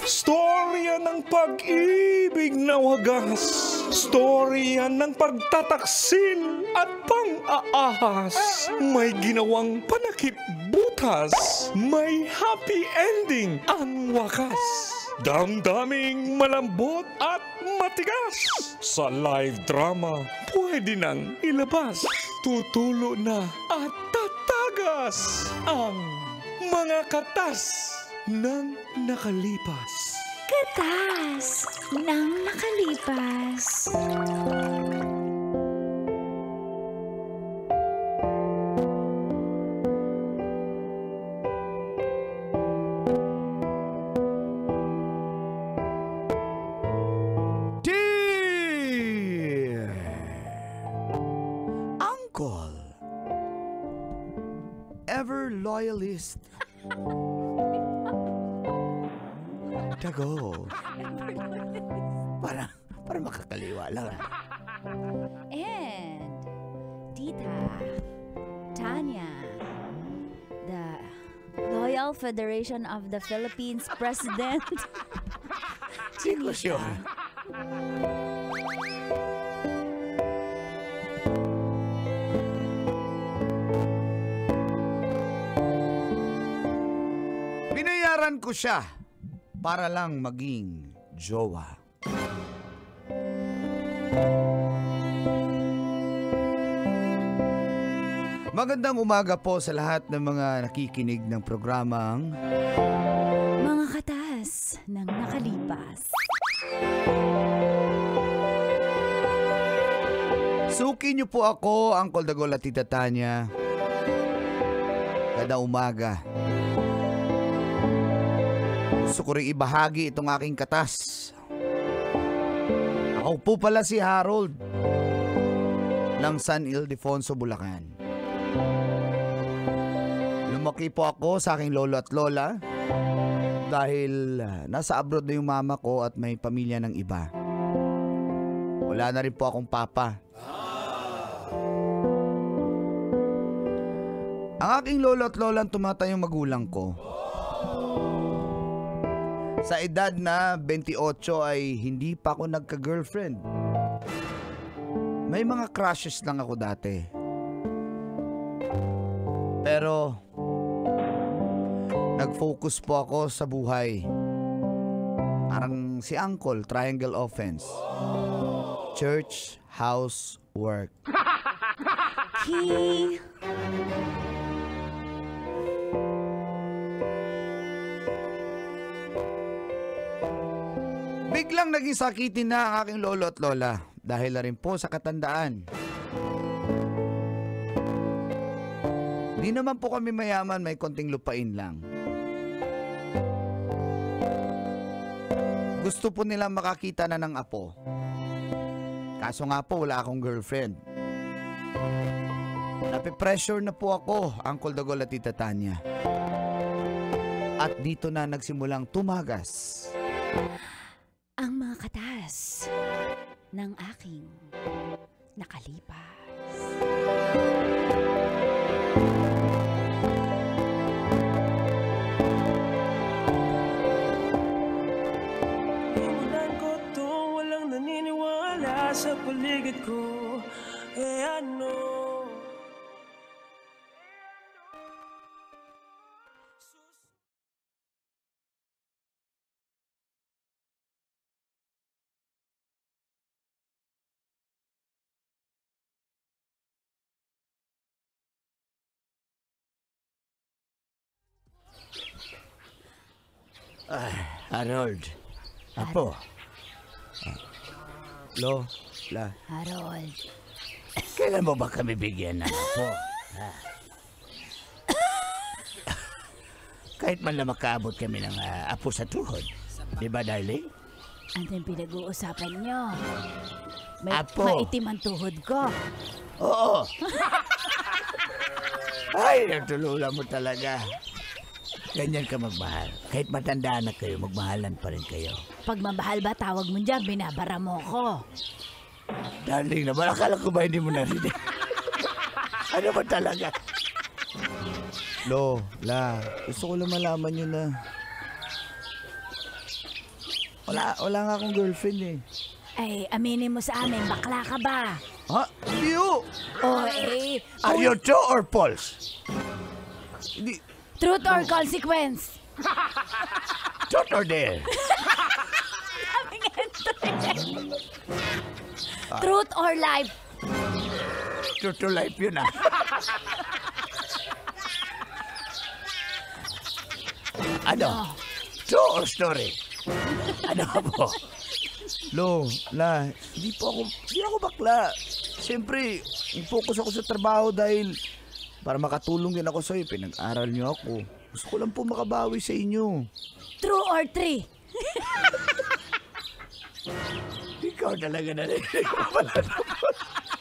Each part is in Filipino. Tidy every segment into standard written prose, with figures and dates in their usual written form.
Storya ng pag-ibig na wagas. Storya ng pagtataksil at pang-aahas. May ginawang panakip butas. May happy ending ang wakas. Damdaming malambot at matigas. Sa live drama, pwede nang ilabas. Tutulo na at tatagas ang mga katas ng nakalipas. Katas ng nakalipas. Dear Uncle, ever loyalist. Tago. Para makakaliwa lang. And Tita Tanya, the Loyal Federation of the Philippines President. Sino siya? Binayaran ko siya para lang maging jowa. Magandang umaga po sa lahat ng mga nakikinig ng programang Mga katas ng nakalipas. Suki niyo po ako, Uncle Dagol at Tita Tanya, kada umaga. Gusto ko rin ibahagi itong aking katas. Ako po pala si Harold ng San Ildefonso, Bulacan. Lumaki po ako sa aking lolo at lola dahil nasa abroad na yung mama ko at may pamilya ng iba. Wala na rin po akong papa. Ang aking lolo at lola ang tumatayong magulang ko. Sa edad na 28 ay hindi pa ako nagka-girlfriend. May mga crushes lang ako dati. Pero nag-focus po ako sa buhay. Parang si Uncle, triangle offense. Church, house, work. Biglang naging sakitin na ang aking lolo at lola dahil na rin po sa katandaan. Di naman po kami mayaman, may konting lupain lang. Gusto po nila makakita na ng apo. Kaso nga po wala akong girlfriend. Napipressure na po ako, Uncle Dagol at Tita Tanya. At dito na nagsimulang tumagas Ang mga katas ng aking nakalipas. Iwanan ko to, walang naniniwala sa paligid ko. Ano? Harold. Apo. La. Harold. Kailan mo ba kami bigyan ng apo? Kahit man lang makaabot kami ng apo sa tuhod. Di ba, darling? Ano yung pinag-uusapan nyo? Apo. Maitim ang tuhod ko. Oo. Ay, natulula mo talaga. Ganyan ka magmahal. Kahit matanda na kayo, magmahalan pa rin kayo. Pag mamahal ba, tawag mo dyan, binabara mo ko. Darling naman, akala ko ba hindi mo narinig? Ano ba talaga? Lo, la, gusto ko lang malaman nyo na Wala nga akong girlfriend eh. Ay, aminin mo sa amin, bakla ka ba? Ha? Hindi ho. O eh, Are you true or false? Hindi. truth or consequence? Truth or dare? Truth or life? True to life yun ah. Ano? True or story? Ano po? Hindi ako bakla. Siyempre, focus ako sa trabaho dahil para makatulong din ako sa'yo. Pinag-aral niyo ako. Gusto ko lang po makabawi sa inyo. True or three? Ikaw talaga na rin.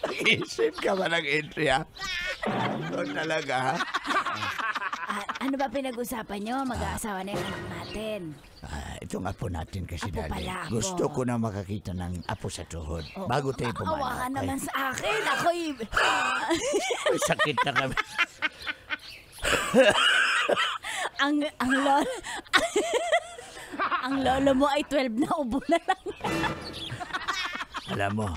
Nag-iisip ka ba ng entry ha? Ikaw talaga ha? Ano ba pinag-usapan nyo? Mag-aasawa na yung anak natin. Itong apo natin kasi Apo dali. pala ako. Gusto ko na makakita ng apo sa tuhod. Bago tayo Awa ka pumanak. naman sa akin. Ako'y... May sakit na kami. ang lolo... ang lolo mo ay 12 na ubo na lang. Alam mo,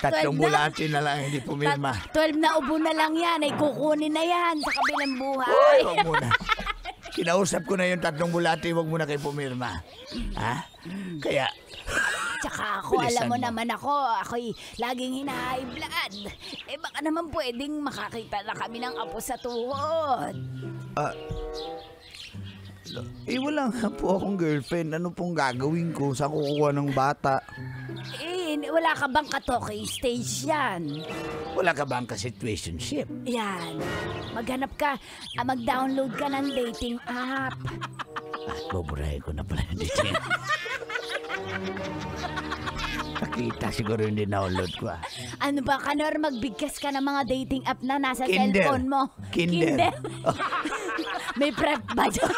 3 bulati na lang hindi pumirma. 12 na ubo na lang yan. Ay kukunin na yan sa kabilang buhay. Uy, wag muna. Kinausap ko na yung 3 bulati, wag muna kayo pumirma. Ha? Kaya, Tsaka ako, Bilisan alam mo mo. naman ako'y laging hina-high blood. Eh baka naman pwedeng makakita na kami ng apo sa tuhod. wala nga po akong girlfriend. Ano pong gagawin ko? Saan kukuha ng bata? Eh, wala ka bang ka-talking stage yan? Wala ka bang ka-situationship? Yan. Maghanap ka, mag-download ka ng dating app. Buburahin ko na pala dito. Nakita siguro yung download ko ah. Ano ba, Kanor, magbigkas ka ng mga dating app na nasa Kinder. cellphone mo? Kinder. May prep ba dyan?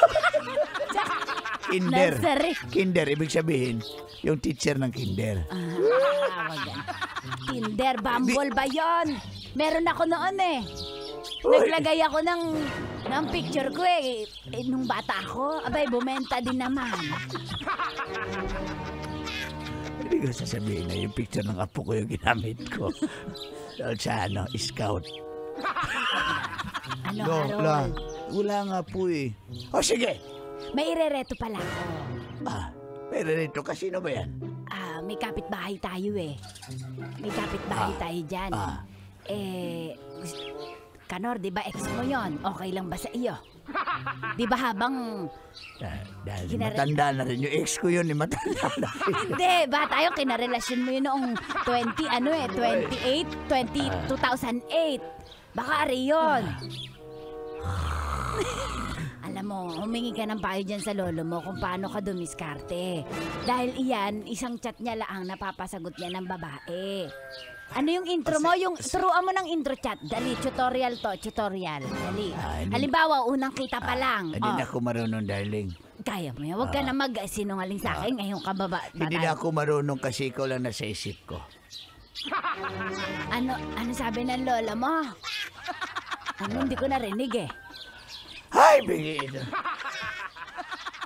Kinder. Nursery. Kinder, ibig sabihin, yung teacher ng kinder. Wag yan. Tinder, Bumble ba yon? Meron ako noon eh. Uy. Naglagay ako ng picture ko eh. Nung bata ako, abay, bumenta din naman. Hindi ko sasabihin na yung picture ng apo ko yung ginamit ko. Doon sa scout. Ano, Harold? Wala nga po eh. O sige. May irereto pala ako. Pero rito, kasino ba yan? May kapitbahay tayo eh. May kapitbahay tayo dyan. Kanor, di ba ex mo yon? Okay lang ba sa iyo? Di ba habang... Dahil matanda na rin yung ex ko yun, matanda na rin. Hindi, ba tayo kinarelasyon mo yun noong 2008? 2008. Baka ari yun. Alam mo, humingi ka ng payo dyan sa lolo mo kung paano ka dumiskarte. Dahil iyan, isang chat niya lang napapasagot niya ng babae. Ano yung intro mo? Yung turuan mo ng intro chat. Dali, tutorial to, tutorial. Dali. Halimbawa, unang kita pa lang. Hindi na ako marunong, darling. Kaya mo yan. Huwag ka na mag-sinungaling sa akin ngayong kababa. Hindi na ako marunong kasi ikaw lang nasa isip ko. Ano sabi ng lola mo? Hindi ko narinig eh. Hay, bigyan.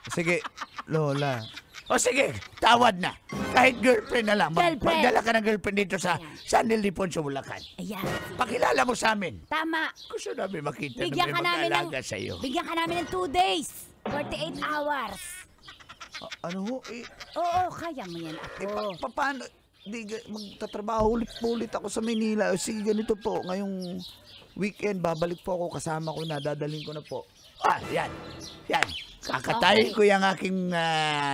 Sige, Lola. O sige, tawad na. Kahit girlfriend na lang. Girlfriend. Magdala ka ng girlfriend dito sa Ayan. San Ildefonso, Bulacan. Ayan. Pakilala mo sa amin. Tama. Gusto namin makita Bigyan ka na may namin ng mag-alaga sa'yo. Bigyan ka namin ng 2 days. 48 hours. Ano ho? Oo, kaya mo yan ako. Paano? Magtatrabaho ulit ako sa Manila. O sige, ganito po. Ngayong weekend, babalik po ako. Kasama ko na. Dadaling ko na po. Yan. Yan. Kakatayin ko yung aking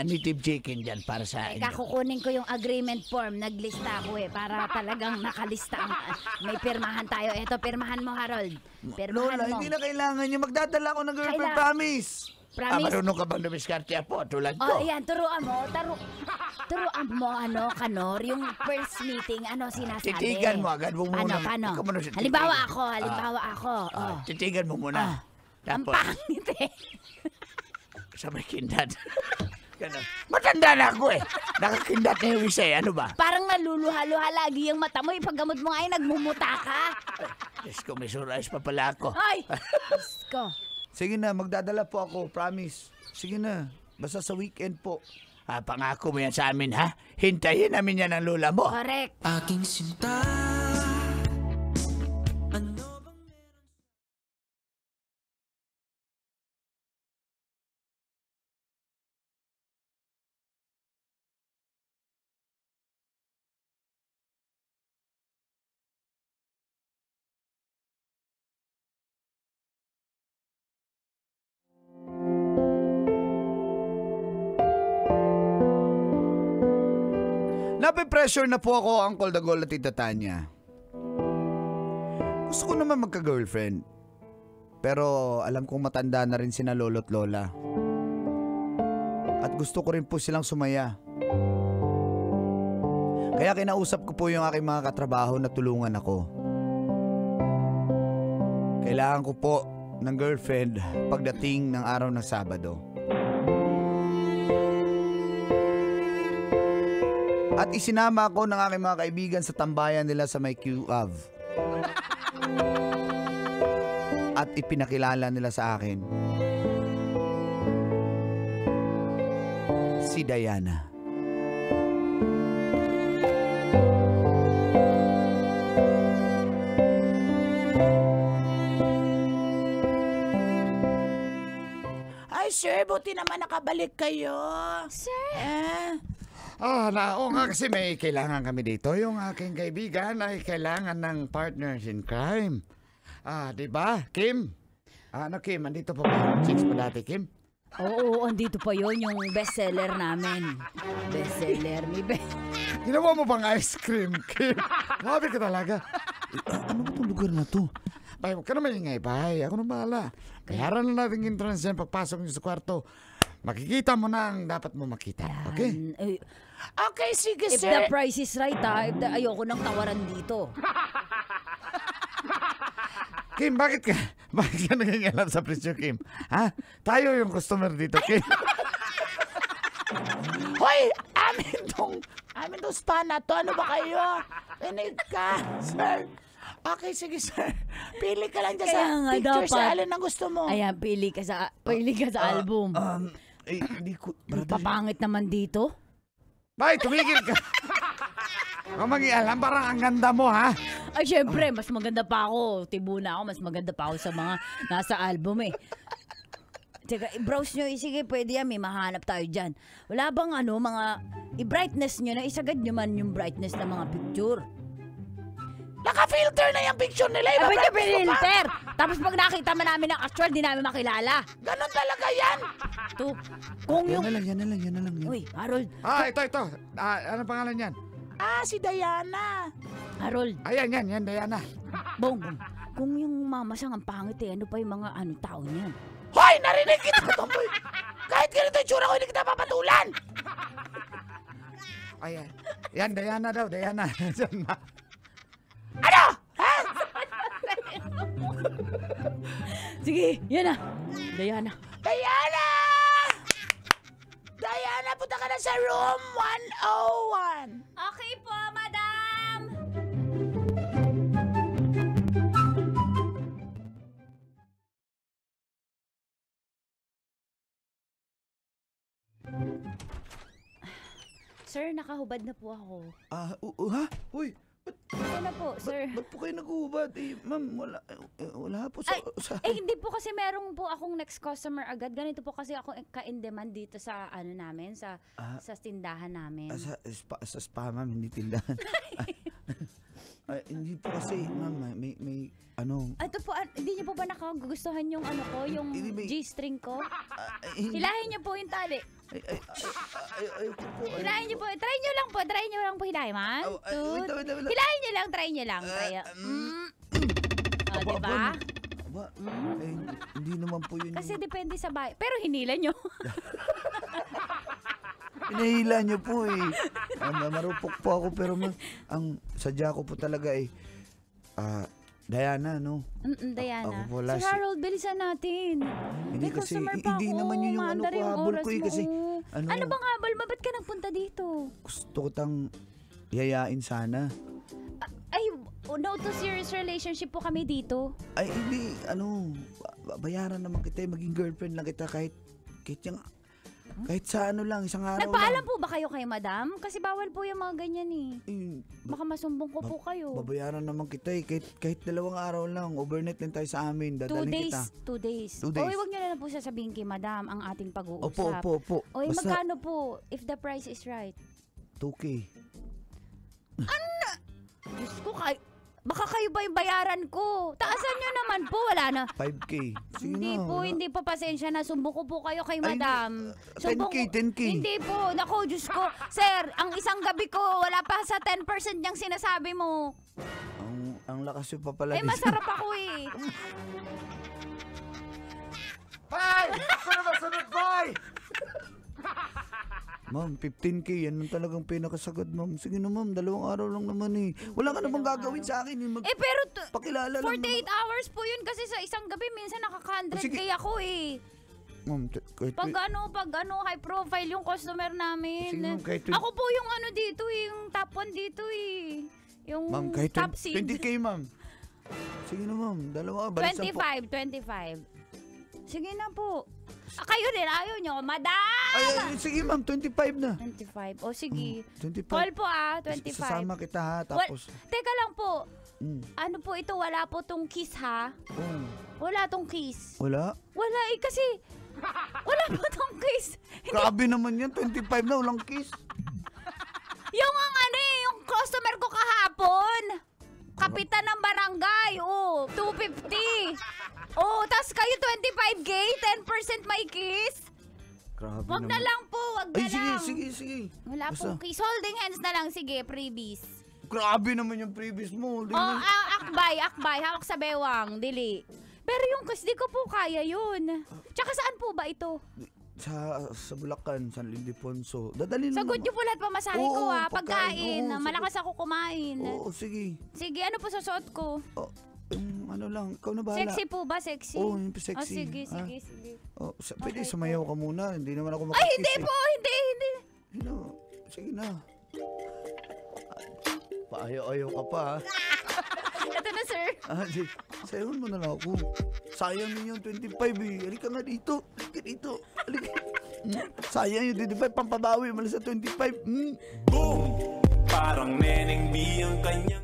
native chicken dyan para sa inyo. Kakukunin ko yung agreement form. Naglista ako eh. Para talagang nakalista. May pirmahan tayo. Eto, pirmahan mo, Harold. Pirmahan Lola, mo. hindi na kailangan nyo. Magdadala ako ng girlfriend, Kailangan. promise. Promise? Marunong ka bang dumiskarte po tulad ko? Ayan, turuan mo. Turuan mo, Kanor, yung first meeting, sinasabi. Titigan mo agad. Huwag muna. Paano? Ikaw muna siya Halimbawa titigan. ako. Titigan mo muna. Ang Tapos, pangit eh. sa may kindat. Ganun. Matanda na ako eh. Nakakindat na yung isa eh. Ano ba? Parang naluluha-luha lagi yung mata mo. Ipaggamot mo nga nagmumuta ka. Diyos ko, may surais pa pala ako. Ay! Diyos ko. Sige na, magdadala po ako. Promise. Sige na. Basta sa weekend po. Pangako mo yan sa amin, ha? Hintayin namin yan ng lola mo. Correct. Aking sinta. Ano bang Nape-pressure na po ako, Uncle Dagol at Tita Tanya. Gusto ko naman magka-girlfriend. Pero alam kong matanda na rin sina lolo't lola. At gusto ko rin po silang sumaya. Kaya kinausap ko po yung aking mga katrabaho na tulungan ako. Kailangan ko po ng girlfriend pagdating ng araw ng Sabado. At isinama ako ng aking mga kaibigan sa tambayan nila sa may QAV. At ipinakilala nila sa akin si Diana. Ay, sir, buti naman nakabalik kayo. Sir. Oo nga kasi may kailangan kami dito. Yung aking kaibigan ay kailangan ng partners in crime. Di ba, Kim? Kim, andito pa ba yung chicks mo dati, Kim? Oo, andito pa yon yung bestseller namin. Bestseller ni Ginawa mo bang ice cream, Kim? Grabe ka talaga. Ano ba itong lugar na to? Bay, huwag ka naman ingay, bay. Ako na bahala. Bayaran na natin yung entrance yan pagpasok niyo sa kwarto. Makikita mo na ang dapat mo makita. Okay? Okay, sige, If the price is right, ayoko nang tawaran dito. Kim, bakit ka nangingialam sa presyo, Kim? Ha? Tayo yung customer dito, Kim. Hoy! Amin tong spa na to. Ano ba kayo? Inig ka, sir. Okay, sige, sir. Pili ka lang dyan Kaya sa nga picture dapat. sa alin ang gusto mo. Ayan, pili ka sa album. Hindi ko... Papangit naman dito. Bay, tumigil ka. Kung mangialam, parang ang ganda mo, ha? Ay, syempre, mas maganda pa ako. Tibuna ako, mas maganda pa ako sa mga nasa album eh. Teka, i-browse nyo, sige, pwede yan, may mahanap tayo dyan. Wala bang mga, i-brightness nyo na, isagad nyo man yung brightness ng mga picture. Naka-filter na yung picture nila. Ay, ba't yung filter? Tapos pag nakita man namin ang actual, di namin makilala. Ganon talaga yan. To, kung yung... Yan na lang. Uy, Harold. Ito. Ano pangalan yan? Si Diana. Harold. Ayan, Diana. Bong. Kung yung mamasang ang pangit ano pa yung mga tao niyan. Hoy, narinig kita, Tomboy. Kahit ganito yung tsura ko, hindi kita papatulan. Ayan. Yan, Diana daw, Diana. Ano? Ha? Sige, yan na. Diana. Diana, punta ka na sa room 101. Okay po, madam. Sir, nakahubad na po ako. Ha? Uy, Ano na po, sir? ba't po kayo nag-uubad? Ma'am, wala po sa... Hindi po kasi meron po akong next customer agad. Ganito po kasi ako ka-in-demand dito sa namin, sa tindahan namin. Sa spa, ma'am, hindi tindahan. Hindi po kasi, ma'am, may Ito po, hindi niyo po ba nakagustuhan yung yung G-string ko? Hilahin niyo po yung tali. Ayoko po. Hilahin niyo po. Try niyo lang po hilahin, man. Wait. Hilahin niyo lang, try niyo lang. Diba? Hindi naman po yun. Kasi depende sa bahay. Pero hinila niyo. Pinahila niyo po eh. Marupok po ako pero ang sadya ko po talaga Diana, no? Diana. Ako po Si Harold, bilisan natin. Hindi May kasi, customer pa hindi ako. naman yun yung Maandar yung habol oras ko eh. mo. Kasi, Ano bang habol mo? Ba't ka nagpunta dito? gusto ko tang yayain sana. Ay, no to serious relationship po kami dito. Ay, hindi, bayaran naman kita, maging girlfriend lang kita kahit yung Kahit sa ano lang, isang araw Nagpaalam lang. po ba kayo kay madam? Kasi bawal po yung mga ganyan eh. Eh, Baka masumbong ko po kayo. babayaran naman kita eh. Kahit 2 araw lang, overnight lang tayo sa amin. 2 Dadalhin days. kita. 2 days. 2 days. Oy, wag niyo na lang po sasabihin kay madam ang ating pag-uusap. Opo. Oy, Basta magkano po if the price is right? 2K. Diyos ko, baka kayo ba yung bayaran ko? Taasan nyo naman po, wala na. 5K. Sige Hindi na, po, wala. hindi po, pasensya na. Sumbong ko po kayo kay Ay, madam. 10K. Hindi po, nako, Diyos ko. Sir, ang isang gabi ko, wala pa sa 10% niyang sinasabi mo. Ang lakas yung papala. Eh, masarap ako eh. Hoy! Ako na masunod, boy! Ma'am, 15K. Yan ang talagang pinakasagad, ma'am. Sige na, ma'am. 2 araw lang naman eh. Wala ka namang gagawin sa akin. Eh, pero Pakilala 48 lang naman. hours po yun kasi sa isang gabi, minsan nakaka-100K Sige. ako eh. Ma'am, kahit... Pag ano, high profile yung customer namin. Sige, ma'am, kahit... Ako po yung ano dito eh, yung top 1 dito eh. Yung Ma'am, kahit top seed. 20K, ma'am. Sige na, ma'am. 2, balisan po. 25. Sige na po. Kayo din, ayaw nyo. Madam! Ay, sige, ma'am. 25 na. 25. O sige. 25. Call po 25. Sasama kita, ha? Tapos... Teka lang po. Mm. Ano po ito? Wala po tong kiss ha? Oh. Wala tong kiss. Wala? Wala eh kasi. Wala po tong kiss. Grabe naman yan. 25 na. Walang kiss. Yung ang ano eh, yung customer ko kahapon. Kapitan ng barangay. Oh, 250. Oh, tas kayo 25K, 10% may kiss. Grabe Wag na naman. lang po, wag na Ay, lang. sige. Wala Basta. pong kiss. Holding hands na lang, sige, freebies. Grabe naman yung previous mo. Oh, akbay, hawak sa bewang, dili. Pero yung kiss, di ko po kaya yun. Tsaka saan po ba ito? Sa Bulacan, San Ildefonso. Dadalhin Sagot niyo po lahat pamasahe ko Oo, ha, pagkain, pagkain. oo, Malakas ako kumain. Oo, sige. Sige, ano po susuot ko? Oh, ano lang, ikaw na bahala. Sexy po ba? Sexy? Oo, yung sexy. Oh, sige. Oh, pwede Okay sumayaw ka muna. Hindi naman ako Ay, makakiss hindi po, hindi. Ano? Sige na. Paayaw-ayaw ka pa, ha? Ito na, sir. Sayawan mo na lang ako. Sayang din yung 25 eh. Halika nga dito. Halika dito. Halika. Sayang yung 25. Pampabawi. Malas sa 25. Boom! Parang Neneng B ang kanyang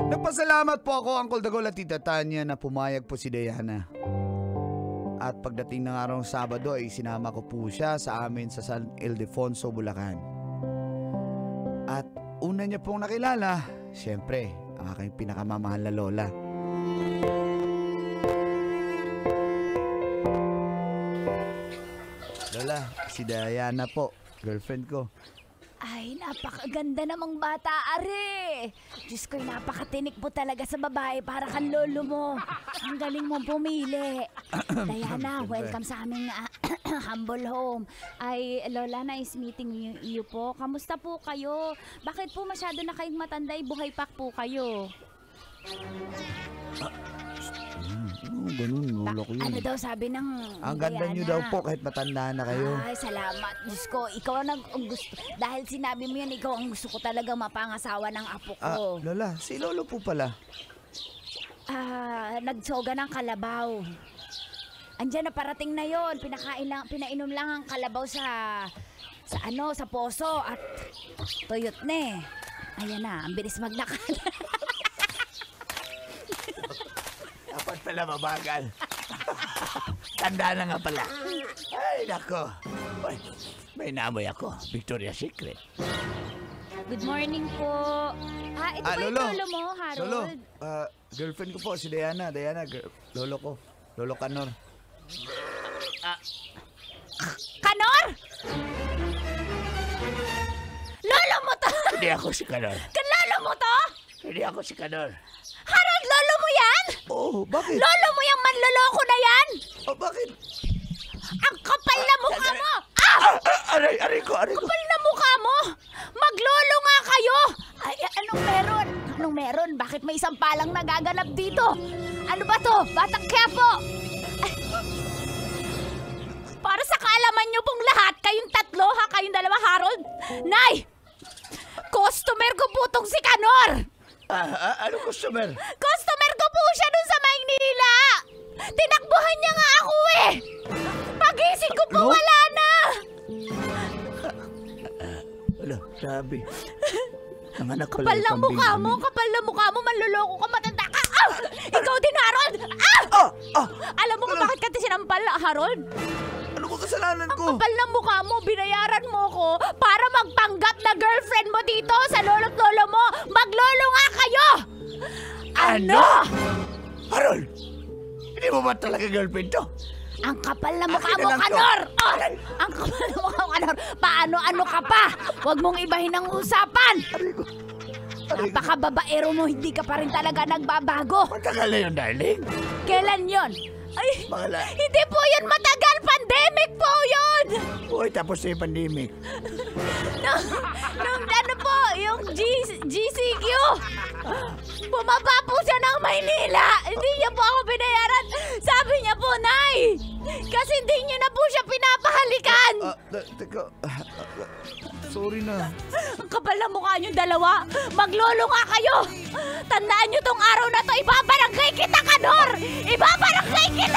Nagpasalamat po ako, Uncle Dagol at Tita Tanya, na pumayag po si Diana. At pagdating ng araw ng Sabado ay sinama ko po siya sa amin sa San Ildefonso, Bulacan. At una niya pong nakilala, siyempre, ang aking pinakamamahal na lola. Lola, si Diana po, girlfriend ko. Ay, napakaganda namang bata, are. Diyos ko'y napakatinik mo talaga sa babae para kang lolo mo. Ang galing mong pumili. Diana, welcome sa aming humble home. Ay, Lola, nice meeting you po. Kamusta po kayo? Bakit po masyado na kayong matanday? Buhay pa po kayo. Ganun, lola ko yun. Ano daw sabi ng Ang ganda Diana? niyo daw po kahit matanda na kayo. Ay, salamat. Diyos ko, ikaw ang gusto. Dahil sinabi mo yan, ikaw ang gusto ko talaga mapangasawa ng apo ko. Lola, si lolo po pala. Nagsoga ng kalabaw. Andiyan na, parating na yon. Pinainom lang ang kalabaw sa poso at tuyot na eh. Ayan na, ang bilis maglakad. Dapat pala mabagal. Tanda na nga pala. Ay, nako. Uy, may namoy ako. Victoria's Secret. Good morning po. Ito ba yung lolo mo, Harold? Lolo, girlfriend ko po, si Diana. Lolo ko. Lolo Canor. Kanor? Lolo mo to? Hindi ako si Canor. Lolo mo to? Hindi ako si Canor. Harold, lolo Lolo mo yan? Oo, bakit? Lolo mo yung manloloko na yan? Oh, bakit? Ang kapal na mukha mo! Aray ko. Kapal na mukha mo! Maglolo nga kayo! Ay, anong meron? Anong meron? Bakit may isang palang nagaganap dito? Ano ba to? Batang Quiapo! Ay. Para sa kaalaman nyo pong lahat, kayong tatlo ha, kayong dalawa, Harold. Nay! Customer ko po tong si Kanor! Ano customer? Customer ko po siya dun sa Maynila! Tinakbuhan niya nga ako eh! Pagising ko po, No? wala na! Wala, sabi. Nanganak pala Kapal yung ng mukha kambing mo, namin. kapal ng mukha mo, manloloko ka, matanda ka! Ah! Ikaw din, Harold! Alam mo kung bakit ka sinampal, Harold? Ano ba kasalanan ko? Kapal ng mukha mo, binayaran mo ko para magpanggap na girlfriend mo dito sa lolo't lolo mo! Maglolo nga kayo! Ano? Harold! Hindi mo ba talaga girlfriend to? Ang kapal na mukha Akin na mo, lang to. Kanor! Oh, ang kapal na mukha mo, Kanor! Paano-ano ka pa? Huwag mong ibahin ang usapan! Aray ko. Napakababaero mo, hindi ka pa rin talaga nagbabago. Matagal na yun, darling. Kailan yon? Ay, Bakala. hindi po yun matagal! Pandemic po yun! Uy, tapos na yung pandemic. Nung ano po, yung GCQ, bumaba po siya ng Maynila. Hindi niya po ako binayaran. Sabi niya po, Nay, kasi hindi niyo na po siya pinapahalikan. Teka. Sorry na. Ang kapal na mukha niyo dalawa. Maglolo nga kayo. Tandaan niyo tong araw na to, ibabarangay kita, Kanor! Ibabarangay kita!